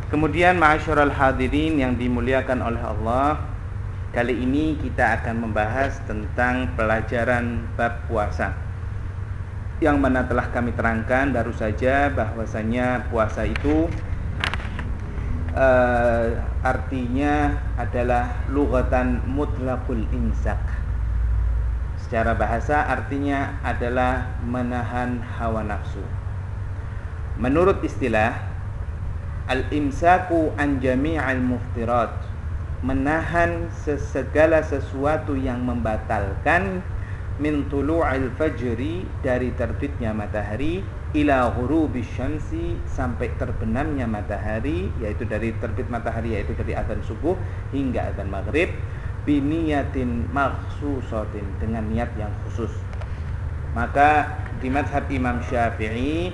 Kemudian ma'asyiral hadirin yang dimuliakan oleh Allah, kali ini kita akan membahas tentang pelajaran bab puasa, yang mana telah kami terangkan baru saja bahwasanya puasa itu artinya adalah lughatan mutlaqul imsak. Secara bahasa artinya adalah menahan hawa nafsu. Menurut istilah, al-imsaku an jami'al muftirat, menahan segala sesuatu yang membatalkan, min tulu'il fajri, dari terbitnya matahari, ila ghurubi syamsi, sampai terbenamnya matahari, yaitu dari terbit matahari, yaitu dari adzan subuh hingga adzan maghrib, biniyatin makhsusatin, dengan niat yang khusus. Maka di mazhab Imam Syafi'i,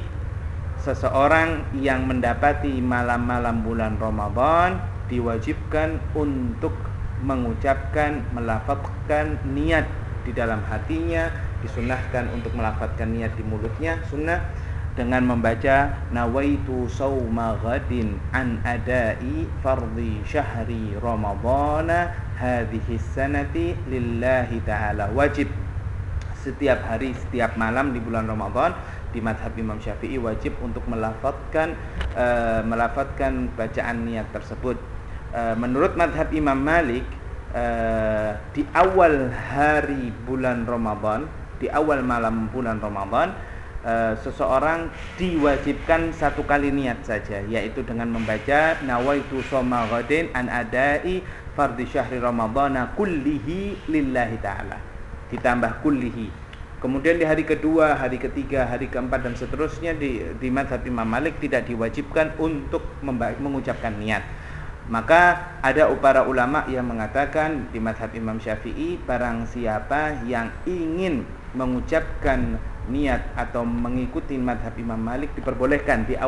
seseorang yang mendapati malam-malam bulan Ramadan diwajibkan untuk mengucapkan, melafazkan niat di dalam hatinya, disunahkan untuk melafazkan niat di mulutnya, sunnah, dengan membaca nawaitu sauma ghadin an adai fardhi syahri ramadhana hadhihi sanati lillahi ta'ala. Wajib setiap hari, setiap malam di bulan Ramadan di mazhab Imam Syafi'i wajib untuk melafatkan bacaan niat tersebut. Menurut mazhab Imam Malik, di awal hari bulan Ramadan, di awal malam bulan Ramadan, seseorang diwajibkan satu kali niat saja, yaitu dengan membaca nawaitu shoma ghadin an adai fardhi syahri ramadhana kullihi lillahi ta'ala, ditambah kullihi. Kemudian di hari kedua, hari ketiga, hari keempat dan seterusnya di mazhab Imam Malik tidak diwajibkan untuk mengucapkan niat. Maka ada para ulama yang mengatakan di mazhab Imam Syafi'i, barang siapa yang ingin mengucapkan niat atau mengikuti mazhab Imam Malik diperbolehkan di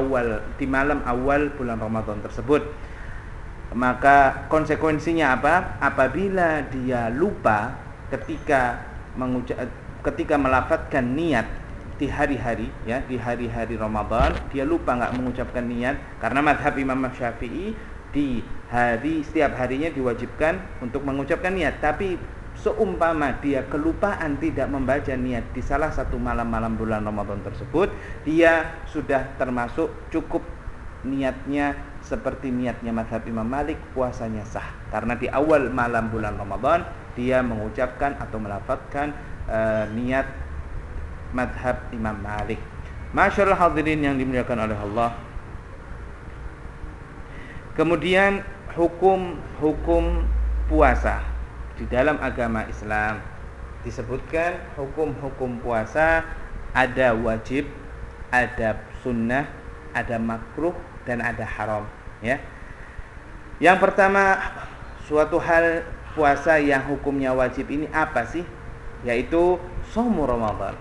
malam awal bulan Ramadan tersebut. Maka konsekuensinya apa? Apabila dia lupa ketika melafazkan niat di hari-hari, ya, di hari-hari Ramadan, dia lupa nggak mengucapkan niat, karena mazhab Imam Syafi'i setiap harinya diwajibkan untuk mengucapkan niat. Tapi seumpama dia kelupaan tidak membaca niat di salah satu malam-malam bulan Ramadan tersebut, dia sudah termasuk cukup niatnya seperti niatnya mazhab Imam Malik, puasanya sah, karena di awal malam bulan Ramadan dia mengucapkan atau melafazkan niat madhab Imam Malik. Masyaallah hadirin yang dimuliakan oleh Allah. Kemudian hukum puasa di dalam agama Islam disebutkan, hukum puasa ada wajib, ada sunnah, ada makruh, dan ada haram, ya. Yang pertama, suatu hal puasa yang hukumnya wajib ini apa sih? Yaitu shaum Ramadan.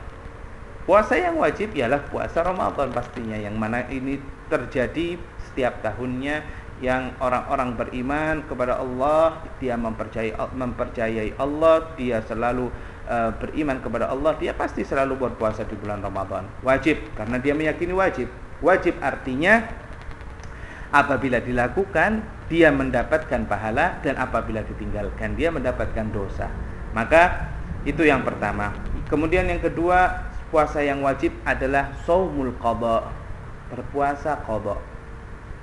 Puasa yang wajib ialah puasa Ramadan pastinya, yang mana ini terjadi setiap tahunnya, yang orang-orang beriman kepada Allah, dia mempercayai Allah, dia selalu beriman kepada Allah, dia pasti selalu berpuasa di bulan Ramadan. Wajib, karena dia meyakini wajib. Wajib artinya apabila dilakukan dia mendapatkan pahala, dan apabila ditinggalkan dia mendapatkan dosa. Maka itu yang pertama. Kemudian yang kedua, puasa yang wajib adalah shaumul qadha, berpuasa qadha,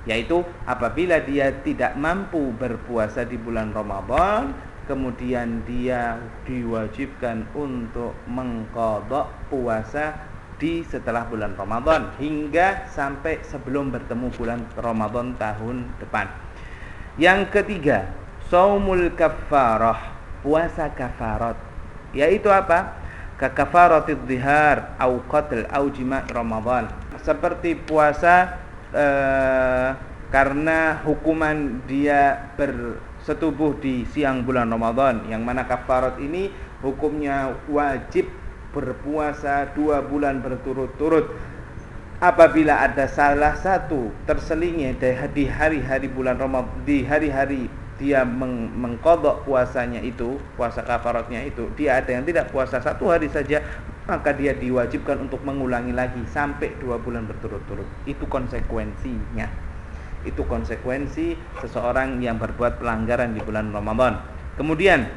yaitu apabila dia tidak mampu berpuasa di bulan Ramadan, kemudian dia diwajibkan untuk mengqadha puasa di setelah bulan Ramadan hingga sampai sebelum bertemu bulan Ramadan tahun depan. Yang ketiga, shaumul kafarah, puasa kafarat, yaitu apa? Kakafaratidz dzihar au qatl au jima' Ramadan, seperti puasa karena hukuman dia bersetubuh di siang bulan Ramadan, yang mana kafarat ini hukumnya wajib berpuasa 2 bulan berturut-turut. Apabila ada salah satu terselingnya di hari-hari bulan Ramadan, di hari-hari dia mengqadha puasanya itu, puasa kafaratnya itu, dia ada yang tidak puasa 1 hari saja, maka dia diwajibkan untuk mengulangi lagi sampai 2 bulan berturut-turut. Itu konsekuensinya. Itu konsekuensi seseorang yang berbuat pelanggaran di bulan Ramadan. Kemudian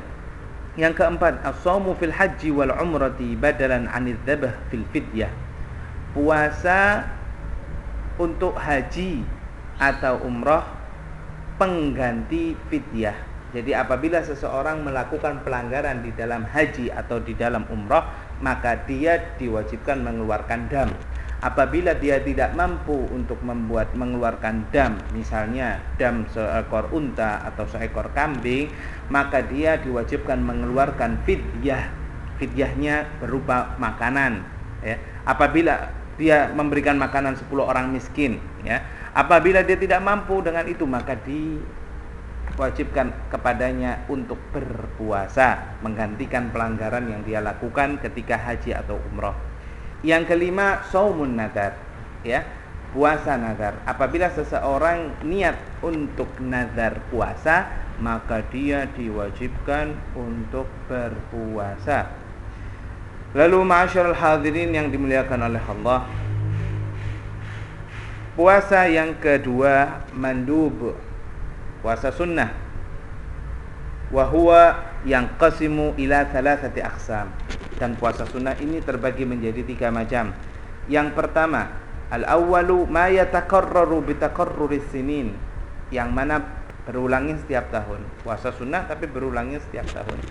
yang keempat, as-shaumu fil haji wal umrati badalan 'anil dzabh fil fidyah. Puasa untuk haji atau umrah pengganti fidyah. Jadi apabila seseorang melakukan pelanggaran di dalam haji atau di dalam umrah, maka dia diwajibkan mengeluarkan dam. Apabila dia tidak mampu untuk mengeluarkan dam, misalnya dam seekor unta atau seekor kambing, maka dia diwajibkan mengeluarkan fidyah. Fidyahnya berupa makanan, ya. Apabila dia memberikan makanan 10 orang miskin, ya. Apabila dia tidak mampu dengan itu, maka diwajibkan kepadanya untuk berpuasa, menggantikan pelanggaran yang dia lakukan ketika haji atau umrah. Yang kelima, shaumun nadar, ya, puasa nadar. Apabila seseorang niat untuk nadar puasa, maka dia diwajibkan untuk berpuasa. Lalu ma'asyiral hadirin yang dimuliakan oleh Allah, puasa yang kedua mandub, puasa sunnah. Wa huwa yanqasimu ila thalathati aqsam. Dan puasa sunnah ini terbagi menjadi 3 macam. Yang pertama, al-awwalu ma yatakarraru bitakarruris sinin, yang mana berulangnya setiap tahun. Puasa sunnah tapi berulangnya setiap tahun.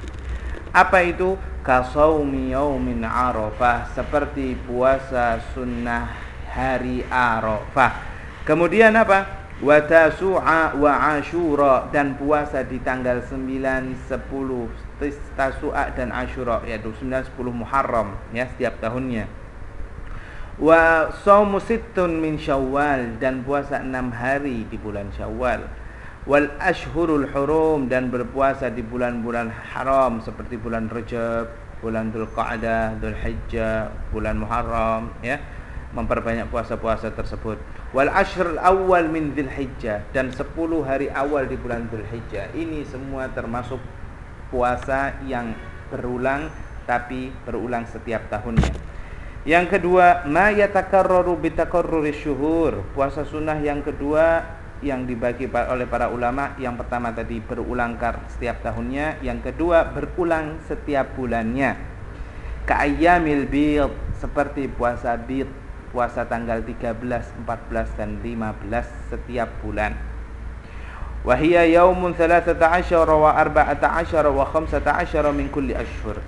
Apa itu? Kasaumi yaumin Arafah, seperti puasa sunnah hari Arafah. Kemudian apa? Wa tasu'a wa asyura, dan puasa di tanggal 9, 10 Tasu'a dan Asyura, yaitu 9, 10 Muharram, ya, setiap tahunnya. Wa shaumu sittun min Syawal, dan puasa 6 hari di bulan Syawal. Wal ashhurul hurum, dan berpuasa di bulan-bulan haram seperti bulan Rajab, bulan Dzulqa'dah, Dzulhijjah, bulan Muharram, ya. Memperbanyak puasa-puasa tersebut. Wal ashrul awal min Dzulhijjah, dan 10 hari awal di bulan Dzulhijjah. Ini semua termasuk puasa yang berulang, tapi berulang setiap tahunnya. Yang kedua, ma yatakarraru bitakarruris syuhur, puasa sunnah yang kedua yang dibagi oleh para ulama. Yang pertama tadi berulang setiap tahunnya, yang kedua berulang setiap bulannya. Ka'ayyamil bid, seperti puasa bid, puasa tanggal 13, 14 dan 15 setiap bulan. Wa hiya yaumun 13 wa 14 wa 15 min kulli ashhur,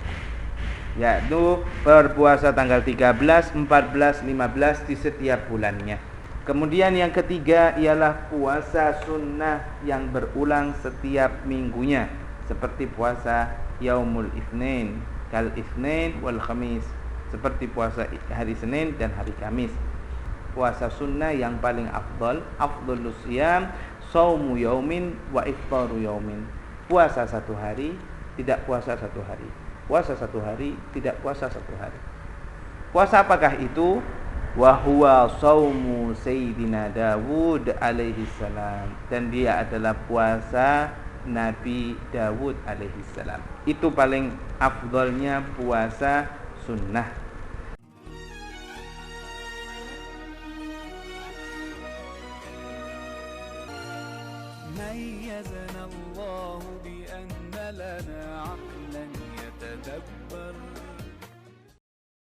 yaitu berpuasa tanggal 13, 14, 15 di setiap bulannya. Kemudian yang ketiga ialah puasa sunnah yang berulang setiap minggunya, seperti puasa yaumul itsnin, kal itsnin wal khamis, seperti puasa hari Senin dan hari Kamis. Puasa sunnah yang paling afdhalus siyam shaumu yaumin wa iftaru yaumin, puasa 1 hari, tidak puasa 1 hari, puasa 1 hari, tidak puasa 1 hari. Puasa apakah itu? Wa huwa shaumu sayyidina Dawud alaihi salam, dan dia adalah puasa Nabi Dawud alaihi salam. Itu paling afdalnya puasa sunnah. ميزنا الله بأن لنا عقلا يتدبر